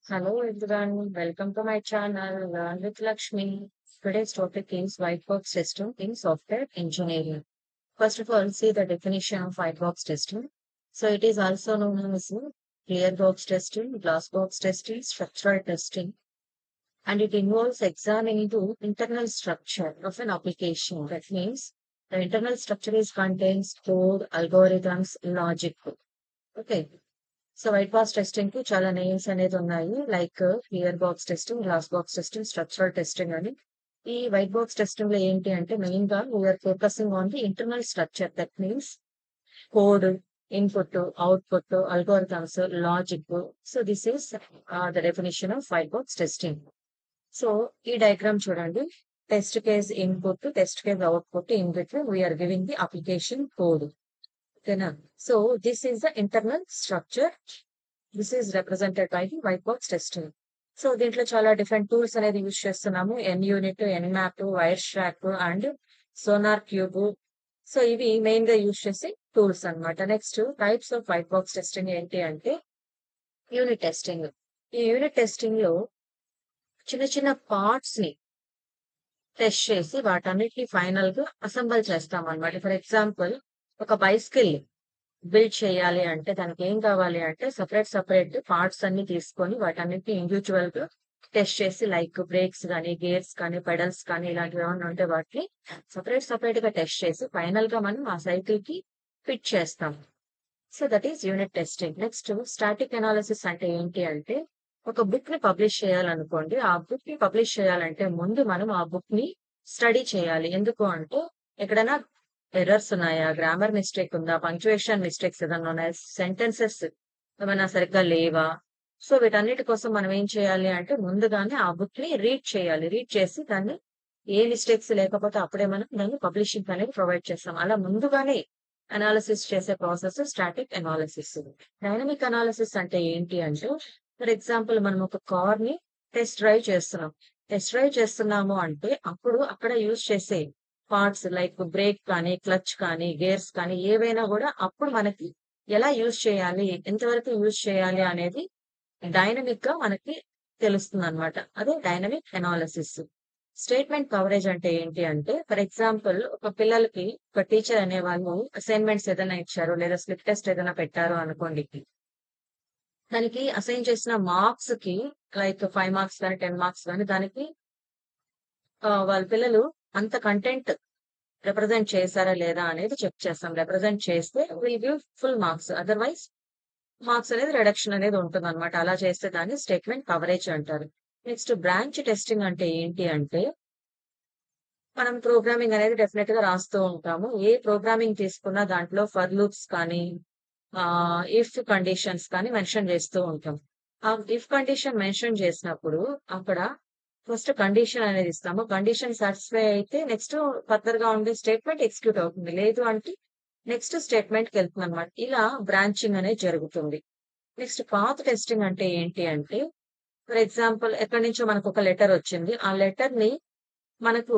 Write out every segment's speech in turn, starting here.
Hello everyone, welcome to my channel Learn with Lakshmi. Today's topic is white box system in software engineering. First of all, see the definition of white box testing. So it is also known as clear box testing, glass box testing, structural testing, and it involves examining the internal structure of an application. That means the internal structure is contains code, algorithms, logic. Okay. So white box testing కి చాలా names అనేది ఉన్నాయి like clear box testing, glass box testing, structural testing అని. ఈ white box testing లో ఏంటి అంటే main గా we're focusing on the internal structure. That means code, input, output, algorithms, logic. So this is the definition of white box testing. So ఈ diagram చూడండి. Test case input, test case output, in between we're giving the application code. ఓకేనా? So this is the internal structure. This is represented by the white box testing. So దీంట్లో చాలా different tools అనేది use చేస్తున్నాము. NUnit, N map, wire స్ట్రాక్ and SonarQube. So ఇవి main గా use చేసే tools అన్నమాట. Next types of white box testing ఏంటి అంటే యూనిట్ టెస్టింగ్. ఈ యూనిట్ టెస్టింగ్ లో చిన్న చిన్న పార్ట్స్ ని టెస్ట్ చేసి వాటన్నిటిని ఫైనల్ గా అసెంబుల్ చేస్తాం అన్నమాట. ఫర్ ఎగ్జాంపుల్, ఒక బైసికల్ బిల్డ్ చేయాలి అంటే దానికి ఏం కావాలి అంటే సపరేట్ పార్ట్స్ అన్ని తీసుకొని వాటన్నిటిని ఇండివిజువల్ గా టెస్ట్ చేసి, లైక్ బ్రేక్స్ కానీ, గేర్స్ కానీ, పెడల్స్ కానీ ఇలాంటివి ఏమైనా ఉంటే వాటిని సపరేట్ గా టెస్ట్ చేసి ఫైనల్ గా మనం ఆ సైకిల్ కి ఫిట్ చేస్తాం. So that is unit testing. Next static analysis అంటే ఏంటి అంటే ఒక బుక్ ని పబ్లిష్ చేయాలనుకోండి. ఆ బుక్ ని పబ్లిష్ చేయాలంటే ముందు మనం ఆ బుక్ ని స్టడీ చేయాలి. ఎందుకు అంటే ఎక్కడైనా ఎర్రర్స్ ఉన్నాయా, గ్రామర్ మిస్టేక్ ఉందా, పంక్చుయేషన్ మిస్టేక్స్ ఏదైనా ఉన్నాయా, సెంటెన్సెస్ ఏమైనా సరిగ్గా లేవా. సో వీటన్నిటి కోసం మనం ఏం చేయాలి అంటే ముందుగానే ఆ బుక్ ని రీడ్ చేయాలి. రీడ్ చేసి దాన్ని ఏ మిస్టేక్స్ లేకపోతే అప్పుడే మనం దాన్ని పబ్లిషింగ్ అనేది ప్రొవైడ్ చేస్తాం. అలా ముందుగానే అనాలిసిస్ చేసే process static analysis. Dynamic analysis అంటే ఏంటి అంటే ఫర్ ఎగ్జాంపుల్ మనం ఒక కార్ ని టెస్ట్ డ్రైవ్ చేస్తున్నాం. టెస్ట్ డ్రైవ్ చేస్తున్నాము అంటే అప్పుడు అక్కడ యూజ్ చేసే పార్ట్స్ లైక్ బ్రేక్ కానీ, క్లచ్ కానీ, గేర్స్ కానీ ఏవైనా కూడా అప్పుడు మనకి ఎలా యూజ్ చేయాలి, ఎంతవరకు యూజ్ చేయాలి అనేది డైనమిక్ గా మనకి తెలుస్తుంది అనమాట. అదే డైనమిక్ అనాలిసిస్. స్టేట్మెంట్ కవరేజ్ అంటే ఏంటి అంటే ఫర్ ఎగ్జాంపుల్ ఒక పిల్లలకి ఒక టీచర్ అనే వాళ్ళు అసైన్మెంట్స్ ఏదైనా ఇచ్చారు లేదా స్లిప్ టెస్ట్ ఏదైనా పెట్టారు అనుకోండి. దానికి అసైన్ చేసిన మార్క్స్ కి లైక్ 5 మార్క్స్ కానీ 10 మార్క్స్ కానీ దానికి వాళ్ళ పిల్లలు అంత కంటెంట్ రిప్రజెంట్ చేశారా లేదా అనేది చెక్ చేస్తాం. రిప్రజెంట్ చేస్తే will give full marks, otherwise marks అనేది రిడక్షన్ అనేది ఉంటుంది అనమాట. అలా చేస్తే దాన్ని స్టేట్మెంట్ కవరేజ్ అంటారు. నెక్స్ట్ బ్రాంచ్ టెస్టింగ్ అంటే ఏంటి అంటే మనం ప్రోగ్రామింగ్ అనేది డెఫినెట్ గా రాస్తూ ఉంటాము. ఏ ప్రోగ్రామింగ్ తీసుకున్నా దాంట్లో ఫర్ లూప్స్ కానీ, ఇఫ్ కండిషన్స్ కానీ మెన్షన్ చేస్తూ ఉంటాం. ఆ ఇఫ్ కండిషన్ మెన్షన్ చేసినప్పుడు అక్కడ ఫస్ట్ కండిషన్ అనేది ఇస్తాము. కండిషన్ సాటిస్ఫై అయితే నెక్స్ట్ ఫర్దర్ గా ఉండే స్టేట్మెంట్ ఎగ్జిక్యూట్ అవుతుంది. లేదు అంటే నెక్స్ట్ స్టేట్మెంట్ కి వెళ్తుంది అనమాట. ఇలా బ్రాంచింగ్ అనేది జరుగుతుంది. నెక్స్ట్ పాత్ టెస్టింగ్ అంటే ఏంటి అంటే ఫర్ ఎగ్జాంపుల్ ఎక్కడి నుంచో మనకు ఒక లెటర్ వచ్చింది. ఆ లెటర్ ని మనకు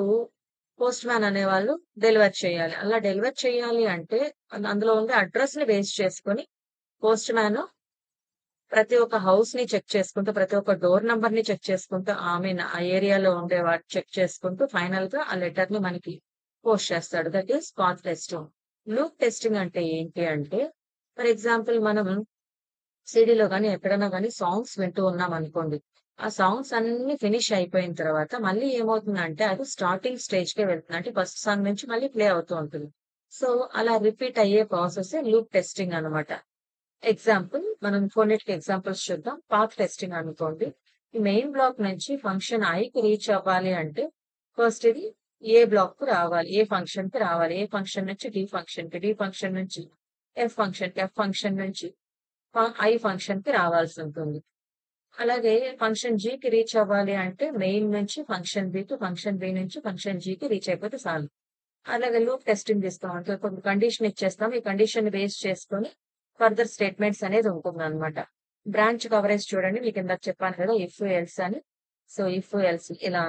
పోస్ట్ మ్యాన్ అనేవాళ్ళు డెలివర్ చేయాలి. అలా డెలివర్ చేయాలి అంటే అందులో ఉండే అడ్రస్ ని బేస్ చేసుకొని పోస్ట్ మ్యాన్ ప్రతి ఒక్క హౌస్ ని చెక్ చేసుకుంటూ, ప్రతి ఒక్క డోర్ నంబర్ ని చెక్ చేసుకుంటూ, ఆ ఏరియాలో ఉండే వాటి చెక్ చేసుకుంటూ ఫైనల్ గా ఆ లెటర్ ని మనకి పోస్ట్ చేస్తాడు. That is path testing. Loop testing అంటే ఏంటి అంటే ఫర్ ఎగ్జాంపుల్ మనం సిడీలో కానీ ఎక్కడైనా కానీ సాంగ్స్ వింటూ ఉన్నాం అనుకోండి. ఆ సాంగ్స్ అన్ని ఫినిష్ అయిపోయిన తర్వాత మళ్ళీ ఏమవుతుందంటే అది స్టార్టింగ్ స్టేజ్ కే వెళ్తుంది. అంటే ఫస్ట్ సాంగ్ నుంచి మళ్ళీ ప్లే అవుతూ ఉంటుంది. సో అలా రిపీట్ అయ్యే ప్రాసెస్ లూప్ టెస్టింగ్ అనమాట. ఎగ్జాంపుల్ మనం కొన్నిటికి ఎగ్జాంపుల్స్ చూద్దాం. పాత్ టెస్టింగ్ అనుకోండి. ఈ మెయిన్ బ్లాక్ నుంచి ఫంక్షన్ ఐకి రీచ్ అవ్వాలి అంటే ఫస్ట్ ఇది ఏ బ్లాక్ కు రావాలి, ఏ ఫంక్షన్ కి రావాలి, ఏ ఫంక్షన్ నుంచి డి ఫంక్షన్ కి, డి ఫంక్షన్ నుంచి ఎఫ్ ఫంక్షన్ కి, ఎఫ్ ఫంక్షన్ నుంచి ఐ ఫంక్షన్ కి రావాల్సి ఉంటుంది. అలాగే ఫంక్షన్ జీ కి రీచ్ అవ్వాలి అంటే మెయిన్ నుంచి function B to, function B నుంచి ఫంక్షన్ జీ కి రీచ్ అయిపోతే చాలు. అలాగే లూప్ టెస్టింగ్ తీస్తాం అంటే ఒక కండిషన్ ఇచ్చేస్తాం. ఈ కండిషన్ బేస్ చేసుకొని ఫర్దర్ స్టేట్మెంట్స్ అనేది ఉంటుంది అనమాట. బ్రాంచ్ కవరేజ్ చూడండి, మీకు ఇందాక చెప్పాను కదా ఇఫ్ ఎల్స్ అని. సో ఇఫ్ ఎల్స్ ఇలా